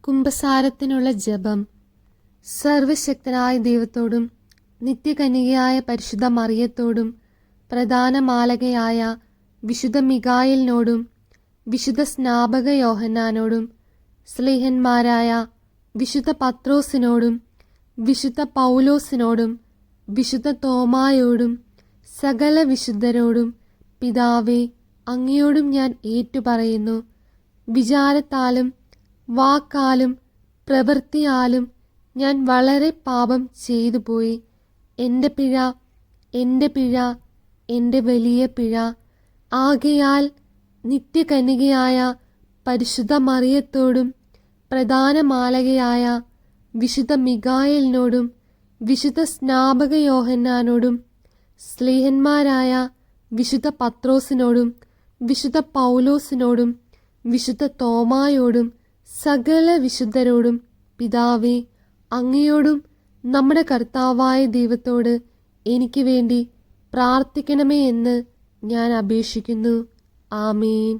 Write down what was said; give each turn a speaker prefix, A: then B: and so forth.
A: കുമ്പസാരത്തിനുള്ള ജപം. സർവശക്തനായ ദൈവത്തോടും നിത്യകന്യകയായ പരിശുദ്ധ മറിയത്തോടും പ്രധാന മാലകയായ വിശുദ്ധ മിഖായേലിനോടും വിശുദ്ധ സ്നാപക യോഹന്നാനോടും സ്ലീഹന്മാരായ വിശുദ്ധ പത്രോസിനോടും വിശുദ്ധ പൗലോസിനോടും വിശുദ്ധ തോമായോടും സകല വിശുദ്ധരോടും പിതാവേ, അങ്ങയോടും ഞാൻ ഏറ്റുപറയുന്നു. വിചാരത്താലും വാക്കാലും പ്രവൃത്തിയാലും ഞാൻ വളരെ പാപം ചെയ്തു പോയി. എൻ്റെ പിഴ, എൻ്റെ പിഴ, എൻ്റെ വലിയ പിഴ. ആകയാൽ നിത്യകന്യകയായ പരിശുദ്ധ മറിയത്തോടും പ്രധാന മാലകയായ വിശുദ്ധ മിഖായേലിനോടും വിശുദ്ധ സ്നാപക യോഹന്നാനോടും സ്ലീഹന്മാരായ വിശുദ്ധ പത്രോസിനോടും വിശുദ്ധ പൗലോസിനോടും വിശുദ്ധ തോമായോടും സകല വിശുദ്ധരോടും പിതാവേ, അങ്ങയോടും നമ്മുടെ കർത്താവായ ദൈവത്തോട് എനിക്ക് വേണ്ടി പ്രാർത്ഥിക്കണമേ എന്ന് ഞാൻ അപേക്ഷിക്കുന്നു. ആമേൻ.